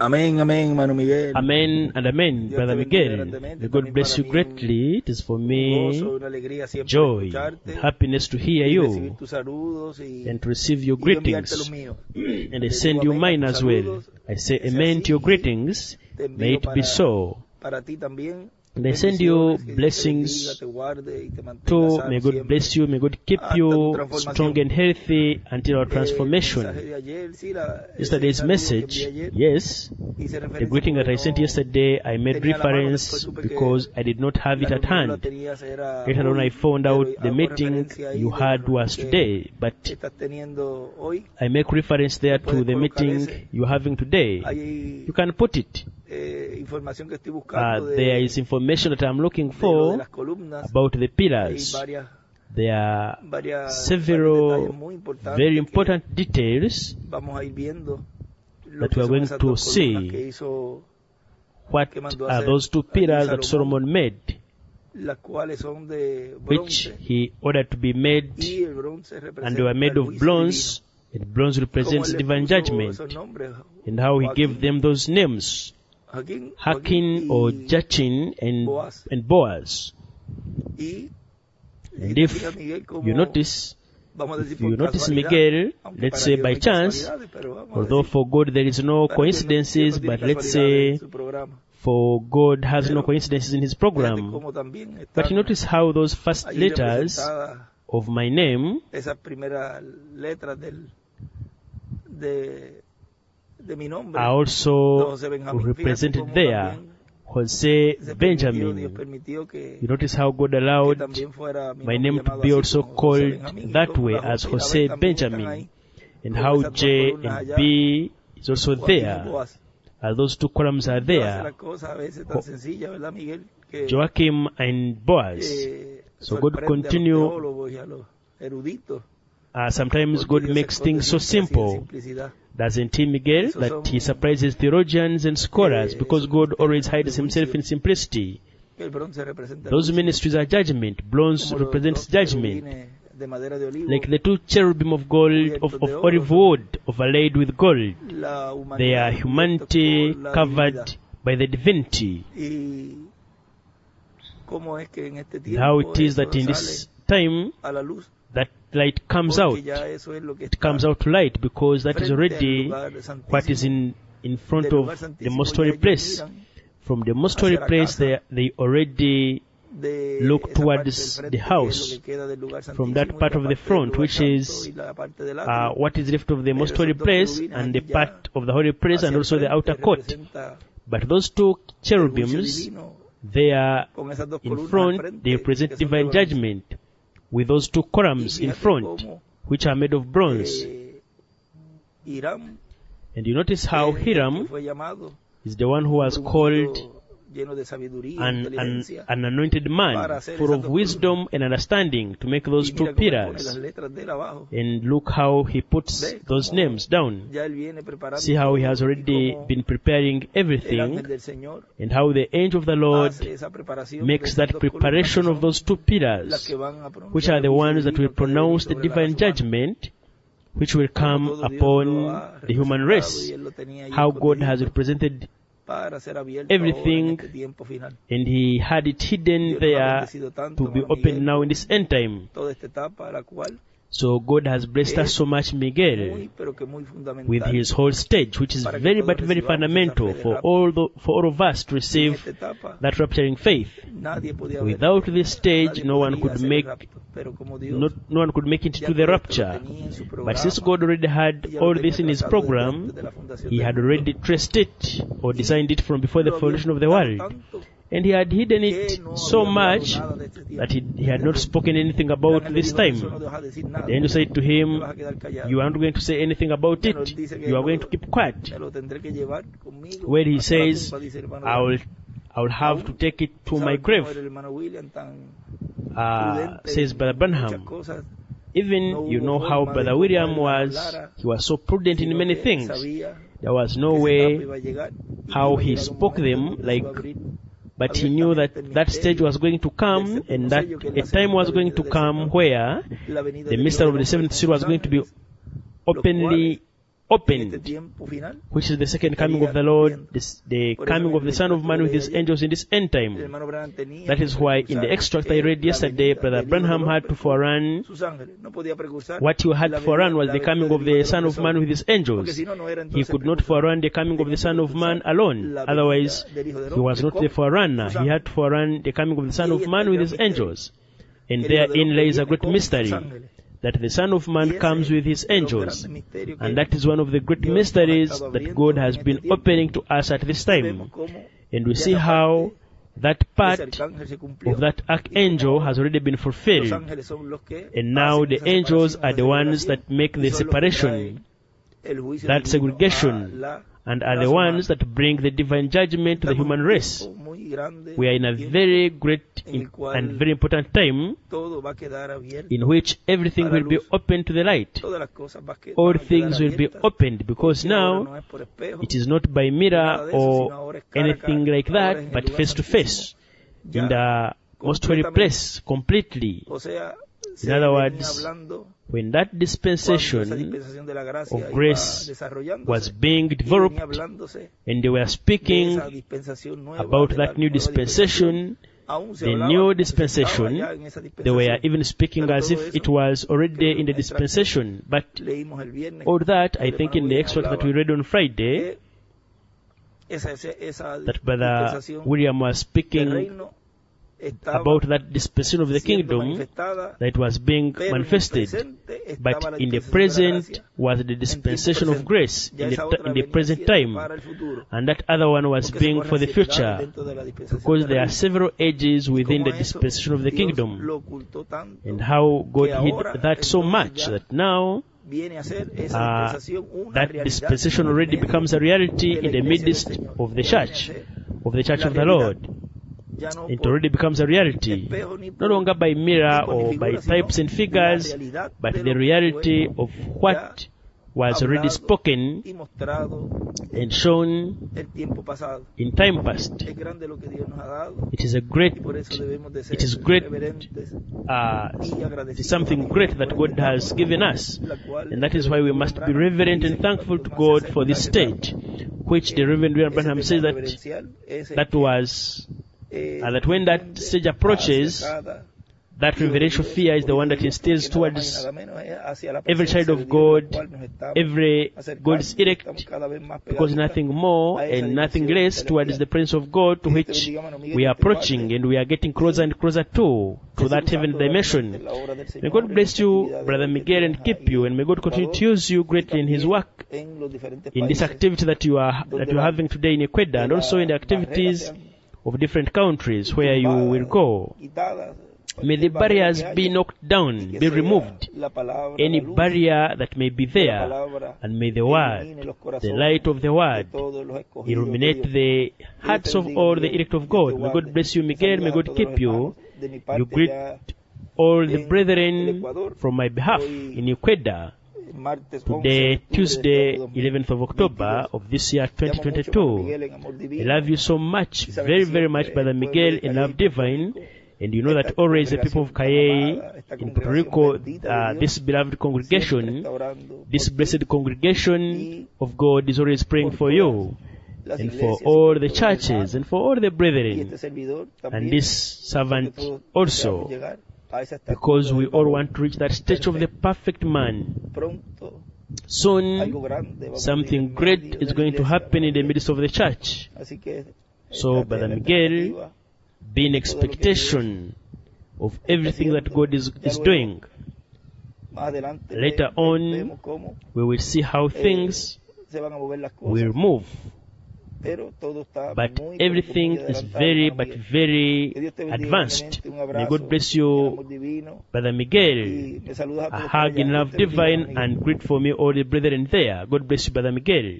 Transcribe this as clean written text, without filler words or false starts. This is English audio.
Amén, amén, Manu Miguel. Amen and amen, Dios Brother te bendiga Miguel. grandemente. May God También bless para you mí greatly. It is for un me gozo, una alegría siempre joy, escucharte happiness to hear y recibir you tus saludos and to receive your y yo enviarte los greetings. míos. And I Te send digo you amén a mine tus as well. saludos, I say que sea amen to your así. greetings. Te May envío it be so. para ti también. And I send you Bendiciones, que Dios te bendiga, blessings te guarde y te mantenga too. sano May God siempre. bless you. May God keep Hasta tu you transformación. strong and healthy until our El mensaje transformation. de ayer, sí, ese Yesterday's saludo que message, envié ayer, yes, hice the referencia greeting that porque I sent no yesterday, I made tenía la mano, después reference supe que because I did not have it la at reunión la hand. tenías era Later on, I hoy, found pero out the hago meeting referencia ahí you de la had reunión was que today, but estás teniendo hoy. I make reference there Tú puedes to the colocar meeting ese. you're having today. Hay You can put it. información que estoy buscando There is information that I'm looking de lo de for las columnas. about the Hay pillars. There are varios several detalles muy importantes very que important details vamos a ir viendo lo that que we are son going esas to dos columnas see. que hizo, What que mandó a are hacer those two allí pillars that Salomón, Solomon made, las cuales son de which bronce he ordered to be made, y el bronce and they were representa made el of juicio bronze, and bronze divino. Cómo represents él le divine puso judgment, esos nombres, and how he gave Joaquín, them those names, Joaquín Hakin or y Jachin Boaz. and Boaz. Y And te if fijas, Miguel, cómo you notice, vamos a decir if por you notice casualidad, Miguel, aunque let's para say Dios no by hay chance, casualidades, pero vamos a although decir, for God there is no para Dios no coincidences, tiene but let's casualidades en say su programa. for God has no Pero coincidences in his fíjate program. cómo también But you están notice how those first allí letters representadas of my name esas primeras letras de mi nombre, are de also José Benjamín. Fíjate represented cómo there. también Jose Dios Benjamin. permitió que You notice how God que allowed también fuera mi my nombre name to llamado be así, also como José called Benjamín, y that cómo way las as J y la B Jose también están Benjamin, ahí, and con how esas dos J columnas and allá, B is also Joaquín y there, Boaz. as those two columns are Dios hace there. las cosas a veces tan sencillas, ¿verdad, Miguel? Que Joachim and Boaz. So God sorprende a los continue. teólogos y a los eruditos. Sometimes Porque God Dios se makes esconde things so siempre así en simple, simplicidad. doesn't he, Miguel? Esos That he son surprises theologians and scholars because esos God always ministerios hides de himself juicio. in simplicity. El bronce representa el Those juicio, ministries are judgment. Bronze como los represents dos judgment. querubines de madera de olivo, Like the two cherubim of gold, cubiertos of de oro, olive son wood, overlaid with gold. la They are humanidad humanity por la covered divinidad. by the divinity. Y cómo es que en este And how tiempo it is eso that in sale this time a la luz, that light comes out. porque ya eso es lo que It está comes out to light because that is frente al already lugar what is santísimo. in front Del lugar of the santísimo most ya holy ellos place. miran From the most holy hacia la place, casa they already de look esa parte del towards frente, the que es house lo que queda del lugar from that santísimo, y part la of the parte del front, lugar which santo is y la parte del atrio. what is left of the Pero most esos holy dos place querubines and the allí ya part of the holy place hacia and el also the frente outer court. representa But those two el juicio cherubims, divino, they are con esas dos in columnas al front, frente, they que represent son de divine bronce. judgment with those two Y columns in fíjate front, cómo which are made of bronze. Hiram And you notice how es el que Hiram fue llamado is the one who was un called ungido lleno de sabiduría, an inteligencia, anointed para man, hacer full esas of dos wisdom and understanding to make those y two mira cómo él pone las pillars. letras de él abajo. And look how he puts Ve those cómo names down. ya él viene preparando See how he todo, has y already cómo been preparing el everything, ángel del Señor and how the angel of the Lord hace esa preparación de makes esas that dos columnas, preparation que of son those two las pillars, que van a pronunciar which are el the juicio ones that divino will que ha de venir pronounce the sobre la divine raza humana. judgment, which will come Como todo Dios lo upon ha the human representado race. y él lo tenía ahí How God has escondido represented para ser abierto ahora en everything, este tiempo final. and he had it hidden Dios nos ha there bendecido tanto, to be hermano opened Miguel, now in this end time. toda esta etapa, la cual So God has blessed us so much, Miguel, muy, pero que muy fundamental with his whole stage, which is para que very todos but very recibamos fundamental esa fe de for rapto. all of us to En receive esta etapa that rapturing faith. nadie podía ver, Without this stage, nadie no one podría could hacer el make rapto, pero como Dios no one could make it ya to the todo esto lo rapture. tenía en su But programa, since God already had ya lo all tenía this in his trazado program, desde la fundación he del had mundo. already traced it or designed it from before the Lo había foundation of the ocultado world. tanto And he had hidden que it no so había hablado much nada de este tiempo. that he had not spoken anything El about ángel le this dijo, "Eso no time. te vas a decir nada, The angel said to te him, vas a quedar callado. you aren't going to say anything about Bueno, it. él dice que You are going to keep quiet. me lo tendré que llevar conmigo Where he hasta la says, tumba, dice el hermano I will have to take it to my ¿Saben cómo grave. era el hermano William tan prudente Says en Brother muchas Branham. cosas? Even No you hubo know how forma de Brother cómo William él was, hablara, he was so prudent in sino many que él things. sabía There was no que esa way etapa iba a llegar, y how iba a he llegar un spoke momento them, donde se like, iba a abrir but he knew that that stage was going to come, and that a time was going to come where la venida the de mystery of Dios the seventh seal was going to be ángeles, openly opened, which is the second coming of the Lord, the coming of the Son of Man with his angels in this end time. That is why in the extract I read yesterday, Brother Branham had to forerun, what he had to forerun was the coming of the Son of Man with his angels. He could not forerun the coming of the Son of Man alone, otherwise he was not the forerunner. He had to forerun the coming of the Son of Man with his angels. And therein lays a great mystery, that the Son of Man comes with his angels. And that is one of the great mysteries that God has been opening to us at this time. And we see how that part of that archangel has already been fulfilled. And now the angels are the ones that make the separation, that segregation, and are the ones that bring the divine judgment to the human race. We are in a very great and very important time in which everything will be opened to the light. All things will be opened, because now it is not by mirror or anything like that, but face to face, in the most holy place, completely. In other words, when that dispensation of grace was being developed, and they were speaking about that new dispensation, the new dispensation, they were even speaking as if it was already in the dispensation. But all that, I think in the extract that we read on Friday, that Brother William was speaking about that dispensation of the kingdom that was being manifested, but in the present was the dispensation of grace in the present time, and that other one was being for the future, because there are several ages within the dispensation of the kingdom, and how God hid that so much that now that dispensation already becomes a reality in the midst of the church of the Lord. It already becomes a reality, no longer by mirror or by types and figures, but the reality of what was already spoken and shown in time past. It is something great that God has given us, and that is why we must be reverent and thankful to God for this stage, which the Reverend William Branham says that when that stage approaches, that reverential fear is the one that instills towards every child of God, every God's elect, because nothing more and nothing less towards the presence of God, to which we are approaching, and we are getting closer and closer to that heavenly dimension. May God bless you, Brother Miguel, and keep you, and may God continue to use you greatly in His work, in this activity that you are having today in Ecuador, and also in the activities of different countries where you will go. May the barriers be knocked down, be removed, any barrier that may be there, and may the Word, the light of the Word, illuminate the hearts of all the elect of God. May God bless you, Miguel. May God keep you. You greet all the brethren from my behalf in Ecuador. Today, Tuesday, 11th of October of this year, 2022. I love you so much, very, very much, Brother Miguel, in love divine. And you know that always the people of Cayey in Puerto Rico, this beloved congregation, this blessed congregation of God is always praying for you, and for all the churches, and for all the brethren, and this servant also, because we all want to reach that stage of the perfect man. Soon, something great is going to happen in the midst of the church. So, Brother Miguel, be in expectation of everything that God is doing. Later on, we will see how things will move. But everything is very advanced. May God bless you, Brother Miguel. A hug in love divine, and greet for me all the brethren there. God bless you, Brother Miguel.